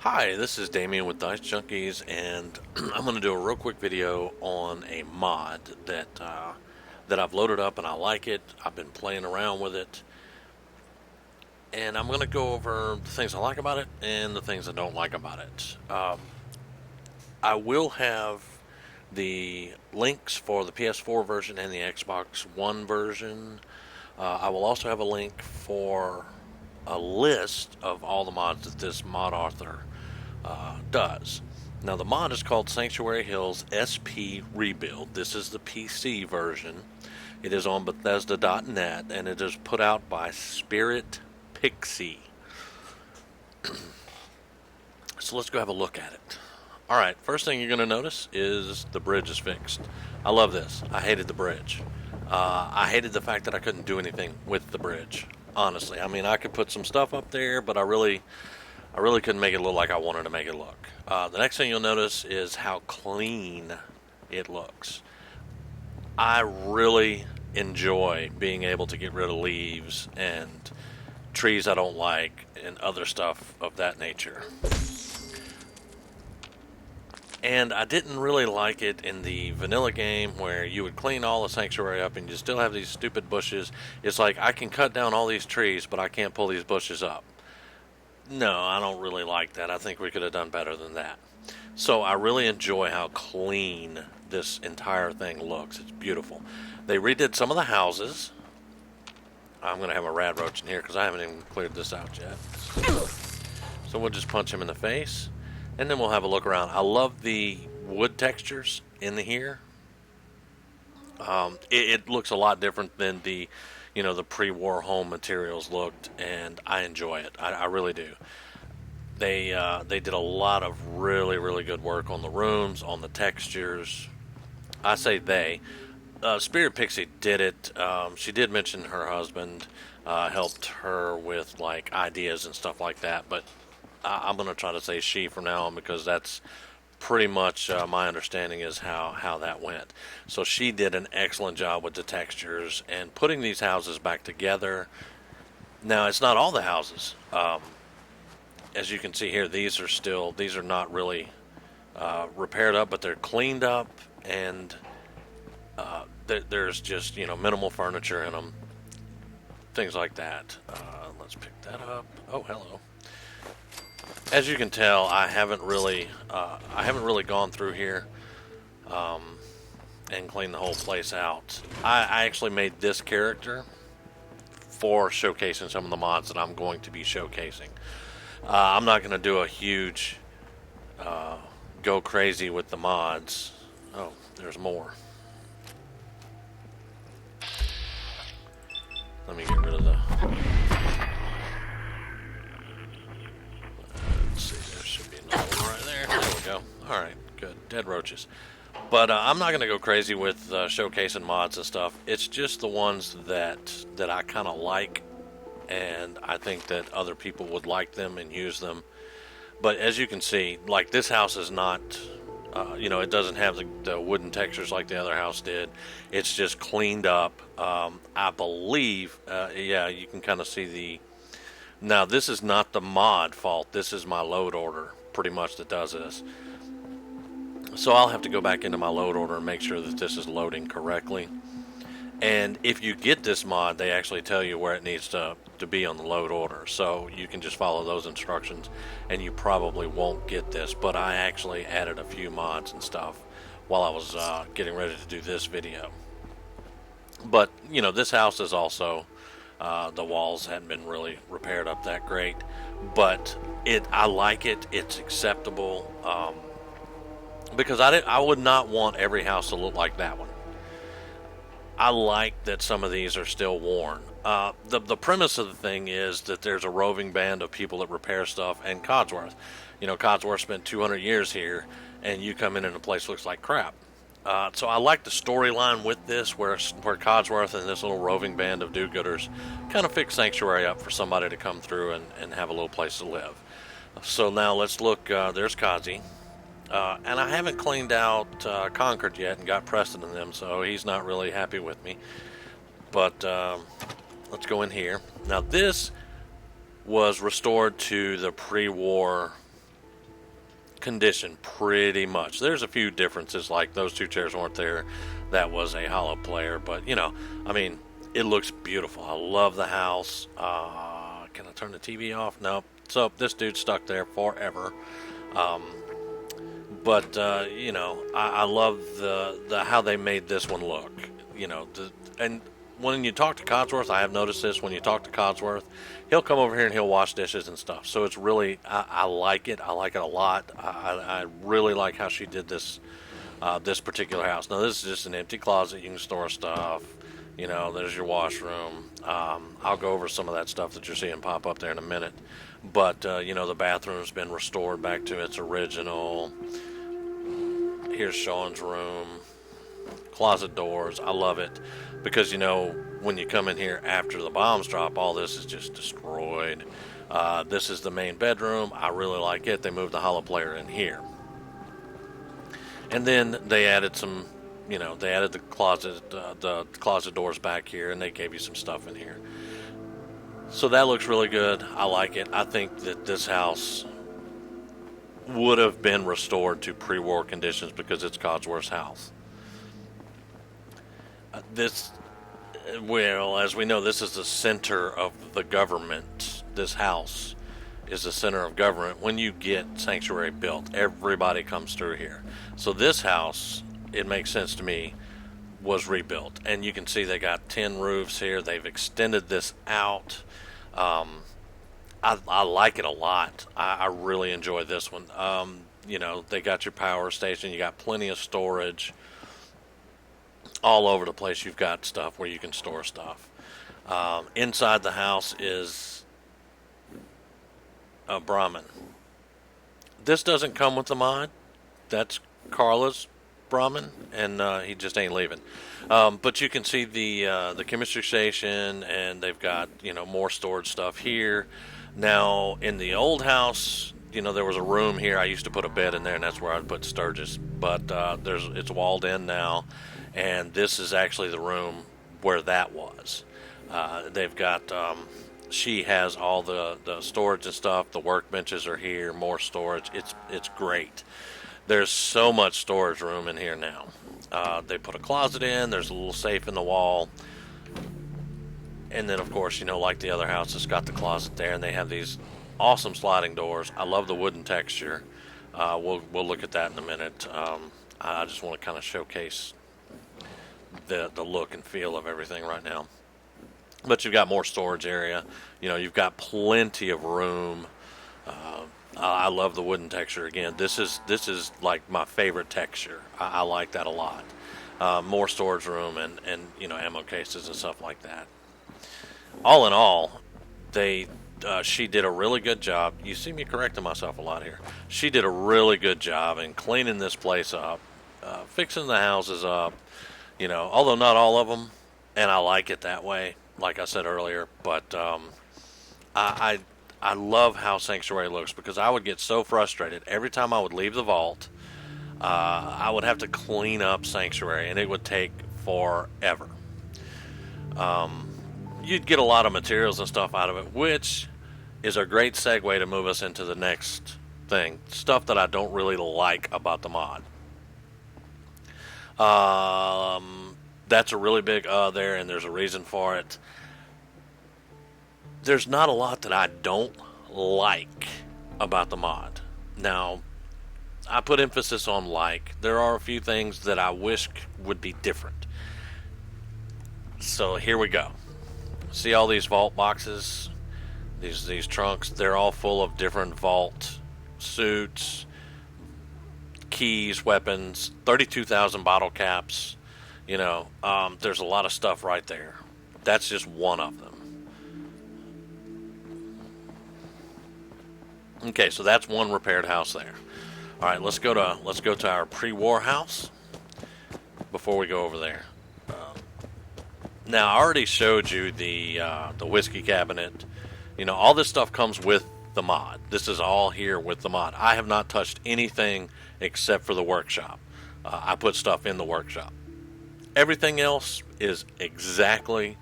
Hi, this is Damien with Dicejunkies, and I'm going to do a real quick video on a mod that I've loaded up and I like it. I've been playing around with it, and I'm going to go over the things I like about it and the things I don't like about it. I will have the links for the PS4 version and the Xbox One version. I will also have a link for a list of all the mods that this mod author does. Now, the mod is called Sanctuary Hills SP Rebuild. This is the PC version. It is on Bethesda.net, and it is put out by Spirit Pixie. So let's go have a look at it. Alright, first thing you're going to notice is the bridge is fixed. I love this. I hated the bridge. I hated the fact that I couldn't do anything with the bridge. Honestly, I mean, I could put some stuff up there, but I really couldn't make it look like I wanted to make it look. The next thing you'll notice is how clean it looks. I really enjoy being able to get rid of leaves and trees I don't like and other stuff of that nature. And I didn't really like it in the vanilla game where you would clean all the sanctuary up and you still have these stupid bushes. It's like I can cut down all these trees, but I can't pull these bushes up. No, I don't really like that. I think we could have done better than that. So I really enjoy how clean this entire thing looks. It's beautiful. They redid some of the houses. I'm going to have a rad roach in here because I haven't even cleared this out yet. So we'll just punch him in the face. And then we'll have a look around. I love the wood textures in here. It looks a lot different than the pre-war home materials looked, and I enjoy it. I really do. They did a lot of really good work on the rooms, on the textures. I say they. Spirit Pixie did it. She did mention her husband helped her with like ideas and stuff like that, but I'm going to try to say she from now on because that's pretty much my understanding is how that went. So she did an excellent job with the textures and putting these houses back together. Now, it's not all the houses. As you can see here, these are not really repaired up, but they're cleaned up, and there's just minimal furniture in them, things like that. Let's pick that up. Oh, hello. As you can tell, I haven't really gone through here and cleaned the whole place out. I actually made this character for showcasing some of the mods that I'm going to be showcasing. I'm not going to do a huge go crazy with the mods. Oh, there's more. Let me get rid of the... Alright, good. Dead roaches. But I'm not going to go crazy with showcasing mods and stuff. It's just the ones that I kind of like, and I think that other people would like them and use them. But as you can see, like this house is not, it doesn't have the wooden textures like the other house did. It's just cleaned up. I believe, you can kind of see the... Now, this is not the mod fault. This is my load order, pretty much, that does this. So I'll have to go back into my load order and make sure that this is loading correctly. And if you get this mod, they actually tell you where it needs to be on the load order. So you can just follow those instructions and you probably won't get this. But I actually added a few mods and stuff while I was getting ready to do this video. But, this house is also, the walls hadn't been really repaired up that great. But I like it. It's acceptable. Because I would not want every house to look like that one. I like that some of these are still worn. The premise of the thing is that there's a roving band of people that repair stuff, and Codsworth. Codsworth spent 200 years here, and you come in and the place looks like crap. So I like the storyline with this, where Codsworth and this little roving band of do-gooders kind of fix Sanctuary up for somebody to come through and have a little place to live. So now let's look. There's Kazi. And I haven't cleaned out Concord yet and got Preston in them, so he's not really happy with me. But let's go in here. Now this was restored to the pre-war condition pretty much. There's a few differences, like those two chairs weren't there. That was a hollow player, but I mean, it looks beautiful. I love the house. Can I turn the TV off? No. So this dude's stuck there forever. But I love the how they made this one look. And when you talk to Codsworth, I have noticed this. When you talk to Codsworth, he'll come over here and he'll wash dishes and stuff. So it's really, I like it. I like it a lot. I really like how she did this particular house. Now, this is just an empty closet. You can store stuff. There's your washroom. I'll go over some of that stuff that you're seeing pop up there in a minute. But, the bathroom's been restored back to its original. Here's Sean's room. Closet doors. I love it. Because, when you come in here after the bombs drop, all this is just destroyed. This is the main bedroom. I really like it. They moved the hollow player in here. And then they added some, they added the closet doors back here, and they gave you some stuff in here. So that looks really good. I like it. I think that this house would have been restored to pre-war conditions because it's Codsworth's house. As we know, this is the center of the government. This house is the center of government. When you get Sanctuary built, everybody comes through here. So this house, it makes sense to me, was rebuilt. And you can see they got 10 roofs here. They've extended this out. I like it a lot. I really enjoy this one. They got your power station. You got plenty of storage. All over the place, you've got stuff where you can store stuff. Inside the house is a Brahmin. This doesn't come with the mod. That's Carla's Brahmin, and he just ain't leaving. But you can see the chemistry station, and they've got more storage stuff here. Now, in the old house, there was a room here. I used to put a bed in there, and that's where I'd put Sturgis. But it's walled in now. And this is actually the room where that was. They've got, she has all the storage and stuff. The workbenches are here, more storage. It's great. There's so much storage room in here now. They put a closet in. There's a little safe in the wall. And then, of course, like the other house, it's got the closet there. And they have these awesome sliding doors. I love the wooden texture. We'll look at that in a minute. I just want to kind of showcase the look and feel of everything right now. But you've got more storage area. You've got plenty of room. I love the wooden texture. Again, this is like my favorite texture. I like that a lot. More storage room and ammo cases and stuff like that. All in all, she did a really good job. You see me correcting myself a lot here. She did a really good job in cleaning this place up, fixing the houses up. Although not all of them, and I like it that way, like I said earlier. But I love how Sanctuary looks because I would get so frustrated every time I would leave the vault. I would have to clean up Sanctuary, and it would take forever. You'd get a lot of materials and stuff out of it, which is a great segue to move us into the next thing. Stuff that I don't really like about the mod. That's a really big there, and there's a reason for it. There's not a lot that I don't like about the mod. Now, I put emphasis on like. There are a few things that I wish would be different. So here we go. See all these vault boxes? These trunks, they're all full of different vault suits, keys, weapons, 32,000 bottle caps. There's a lot of stuff right there. That's just one of them. Okay, so that's one repaired house there. All right, let's go to our pre-war house before we go over there. Now, I already showed you the whiskey cabinet. All this stuff comes with the mod. This is all here with the mod. I have not touched anything except for the workshop. I put stuff in the workshop. Everything else is exactly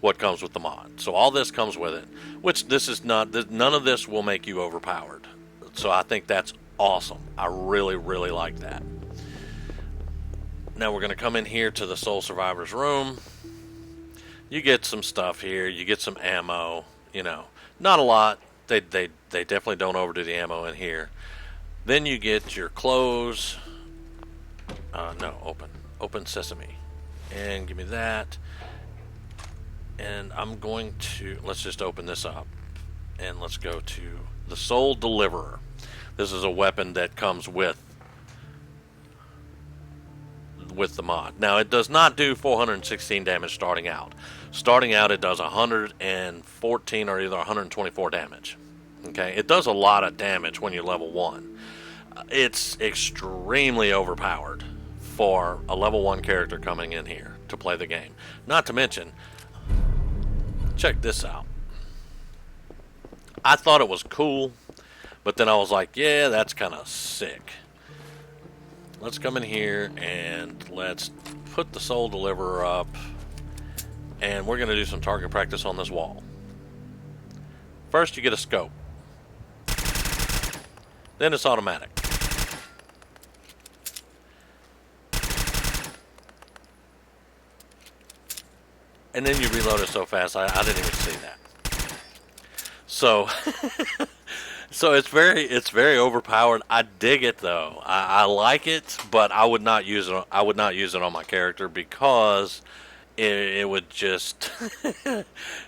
what comes with the mod. So all this comes with it, which this is not. None of this will make you overpowered. So I think that's awesome. I really, really like that. Now we're going to come in here to the Soul Survivor's room. You get some stuff here. You get some ammo. Not a lot. They definitely don't overdo the ammo in here. Then you get your clothes. No, open sesame, and give me that. And I'm going to, let's just open this up, and let's go to the Soul Deliverer. This is a weapon that comes with the mod. Now, it does not do 416 damage starting out. Starting out, it does 114 or either 124 damage. Okay, it does a lot of damage when you're level 1. It's extremely overpowered for a level 1 character coming in here to play the game. Not to mention, check this out. I thought it was cool, but then I was like, yeah, that's kind of sick. Let's come in here and let's put the Soul Deliverer up, and we're going to do some target practice on this wall. First, you get a scope. Then it's automatic. And then you reload it so fast, I didn't even see that. So, so it's very overpowered. I dig it though. I like it, but I would not use it. I would not use it on my character because it would just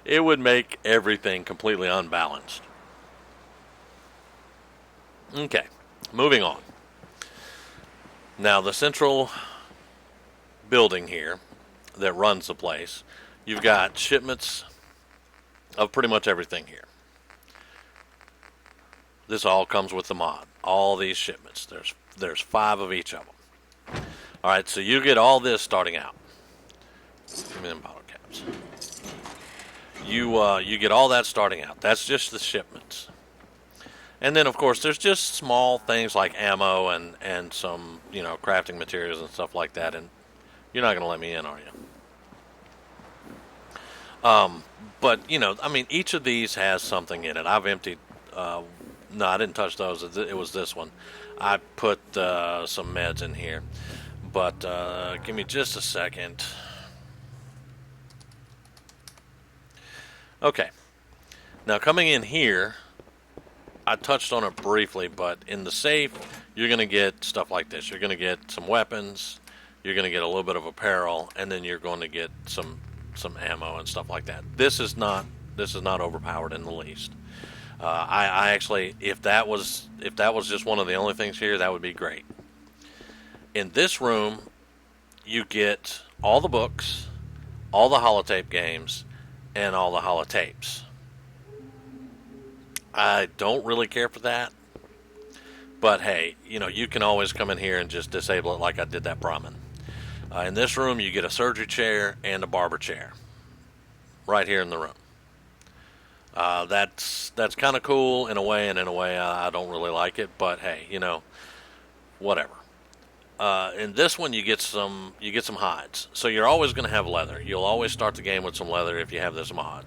it would make everything completely unbalanced. Okay, moving on. Now the central building here that runs the place. You've got shipments of pretty much everything here. This all comes with the mod. All these shipments. There's 5 of each of them. All right, so you get all this starting out. Give me them bottle caps. You get all that starting out. That's just the shipments. And then, of course, there's just small things like ammo and some, crafting materials and stuff like that. And you're not going to let me in, are you? But, each of these has something in it. I've emptied, no, I didn't touch those. It was this one. I put some meds in here. But give me just a second. Okay. Now, coming in here, I touched on it briefly, but in the safe, you're going to get stuff like this. You're going to get some weapons. You're going to get a little bit of apparel, and then you're going to get some ammo and stuff like that. This is not overpowered in the least. I actually, if that was just one of the only things here, that would be great. In this room, you get all the books, all the holotape games, and all the holotapes. I don't really care for that, but hey, you can always come in here and just disable it like I did that Brahmin. In this room, you get a surgery chair and a barber chair right here in the room. That's kind of cool in a way, and in a way I don't really like it, but hey, whatever. In this one, you get some hides, so you're always going to have leather. You'll always start the game with some leather if you have this mod.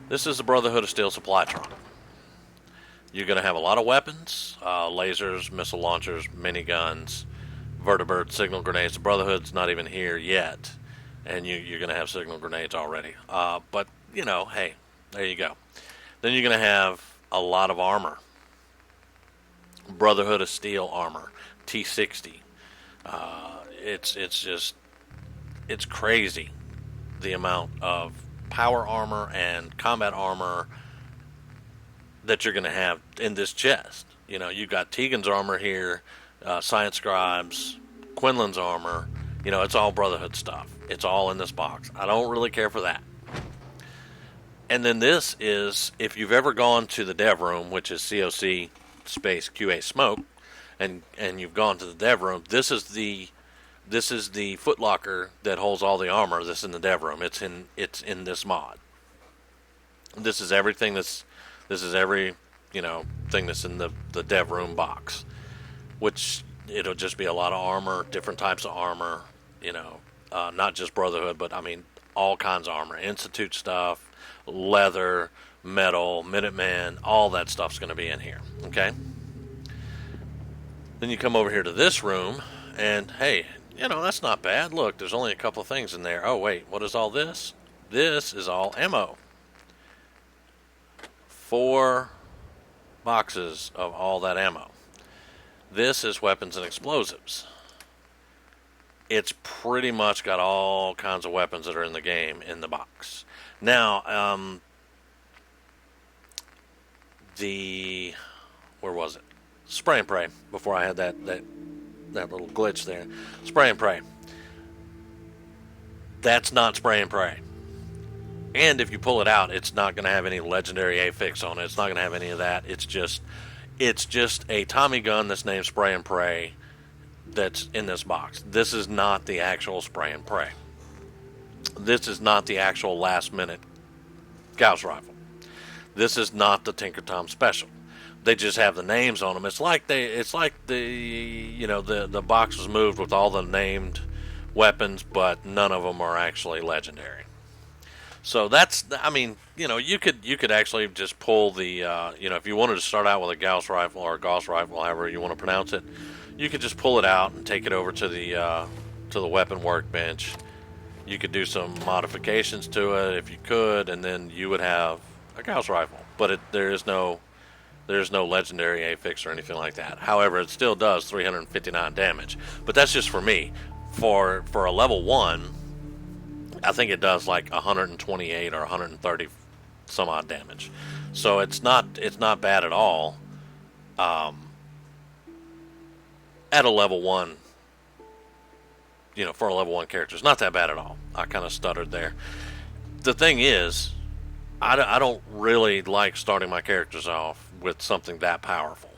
This is the Brotherhood of Steel supply trunk. You're going to have a lot of weapons, lasers, missile launchers, miniguns, vertibird, signal grenades. The Brotherhood's not even here yet, and you're going to have signal grenades already. But, hey, there you go. Then you're going to have a lot of armor. Brotherhood of Steel armor, T60. It's crazy the amount of power armor and combat armor that you're going to have in this chest. You've got Tegan's armor here, Science Scribe's, Quinlan's armor. It's all Brotherhood stuff. It's all in this box. I don't really care for that. And then this is, if you've ever gone to the dev room, which is COC space QA smoke, and you've gone to the dev room, this is the footlocker that holds all the armor that's in the dev room. It's in this mod. This is everything this is every thing that's in the dev room box, which it'll just be a lot of armor, different types of armor, not just Brotherhood, but all kinds of armor, Institute stuff, leather, metal, Minuteman, all that stuff's going to be in here. Okay? Then you come over here to this room, and hey, that's not bad. Look, there's only a couple of things in there. Oh, wait, what is all this? This is all ammo. 4 boxes of all that ammo. This is weapons and explosives. It's pretty much got all kinds of weapons that are in the game in the box. Now, where was it? Spray and pray. Before I had that little glitch there. Spray and pray. That's not spray and pray. And if you pull it out, it's not going to have any legendary affix on it. It's not going to have any of that. It's just a Tommy gun that's named Spray and Pray that's in this box. This is not the actual Spray and Pray. This is not the actual last minute Gauss rifle. This is not the Tinker Tom special. They just have the names on them. It's like the box was moved with all the named weapons, but none of them are actually legendary. So that's, you could actually just pull the, if you wanted to start out with a Gauss rifle or a Gauss rifle, however you want to pronounce it, you could just pull it out and take it over to the weapon workbench. You could do some modifications to it if you could, and then you would have a Gauss rifle. But there's no legendary affix or anything like that. However, it still does 359 damage. But that's just for me. For a level 1, I think it does like 128 or 130 some odd damage. So it's not bad at all. At a level 1, for a level 1 character, it's not that bad at all. I kind of stuttered there. The thing is, I don't really like starting my characters off with something that powerful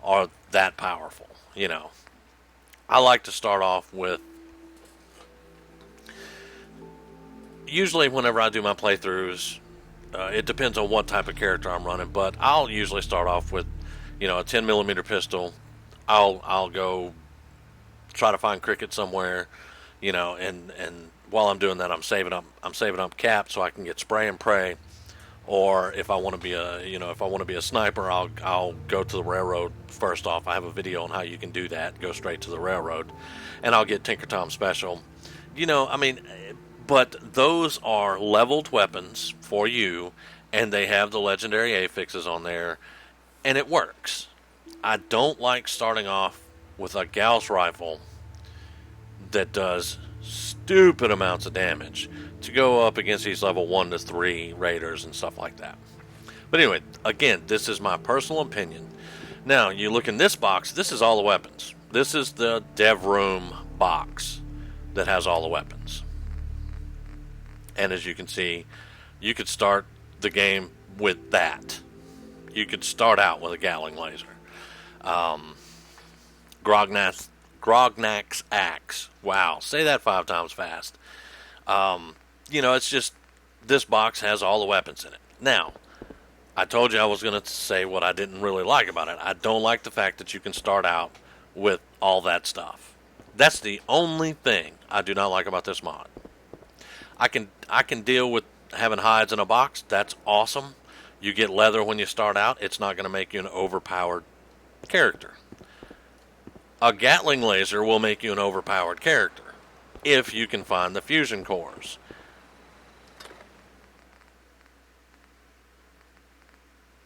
or that powerful. I like to start off with, usually whenever I do my playthroughs, it depends on what type of character I'm running, but I'll usually start off with, a 10mm pistol. I'll go try to find cricket somewhere, and while I'm doing that, I'm saving up cap so I can get spray and pray. Or if I want to be a sniper, I'll go to the railroad first off. I have a video on how you can do that. Go straight to the railroad, and I'll get Tinker Tom special. But those are leveled weapons for you, and they have the legendary affixes on there, and it works. I don't like starting off with a Gauss rifle that does stupid amounts of damage to go up against these level 1 to 3 raiders and stuff like that. But anyway, again, this is my personal opinion. Now, you look in this box, this is all the weapons. This is the dev room box that has all the weapons. And as you can see, you could start the game with that. You could start out with a Gatling laser. Grognak's axe. Wow, say that 5 times fast. It's just, this box has all the weapons in it. Now, I told you I was going to say what I didn't really like about it. I don't like the fact that you can start out with all that stuff. That's the only thing I do not like about this mod. I can deal with having hides in a box. That's awesome. You get leather when you start out. It's not going to make you an overpowered character. A Gatling laser will make you an overpowered character if you can find the fusion cores.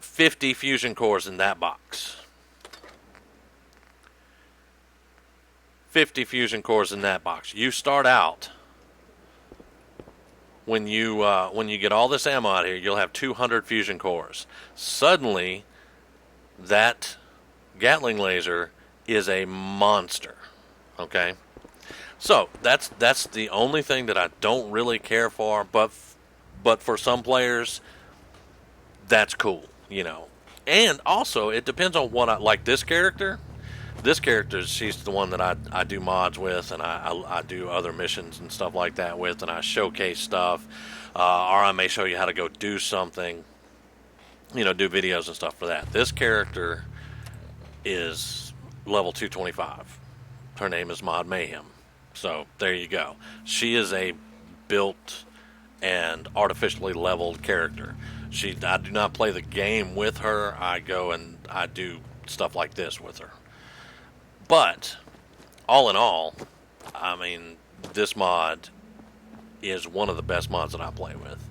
$50 fusion cores in that box. 50 fusion cores in that box. You start out, when you get all this ammo out here, you'll have 200 fusion cores. Suddenly, that Gatling laser is a monster. Okay? So, that's the only thing that I don't really care for, but for some players, that's cool, And also, it depends on what I like. This character, she's the one that I do mods with, and I do other missions and stuff like that with, and I showcase stuff, or I may show you how to go do something, do videos and stuff for that. This character is level 225. Her name is Mod Mayhem. So there you go. She is a built and artificially leveled character. I do not play the game with her. I go and I do stuff like this with her. But all in all, I mean, this mod is one of the best mods that I play with,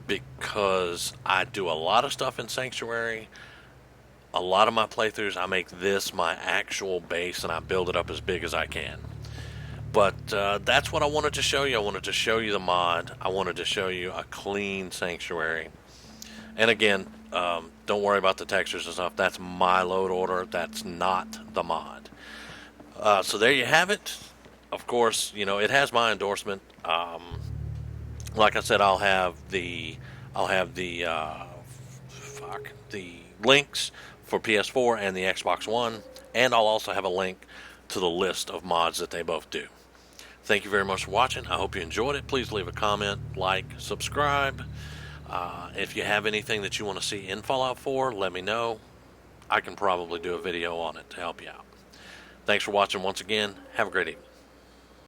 because I do a lot of stuff in Sanctuary. A lot of my playthroughs, I make this my actual base and I build it up as big as I can. But that's what I wanted to show you. I wanted to show you the mod. I wanted to show you a clean Sanctuary. And again, don't worry about the textures and stuff. That's my load order. That's not the mod. So there you have it. Of course, you know, it has my endorsement. Like I said, I'll have the links for PS4 and the Xbox One, and I'll also have a link to the list of mods that they both do. Thank you very much for watching. I hope you enjoyed it. Please leave a comment, like, subscribe. If you have anything that you want to see in Fallout 4, let me know. I can probably do a video on it to help you out. Thanks for watching once again. Have a great evening.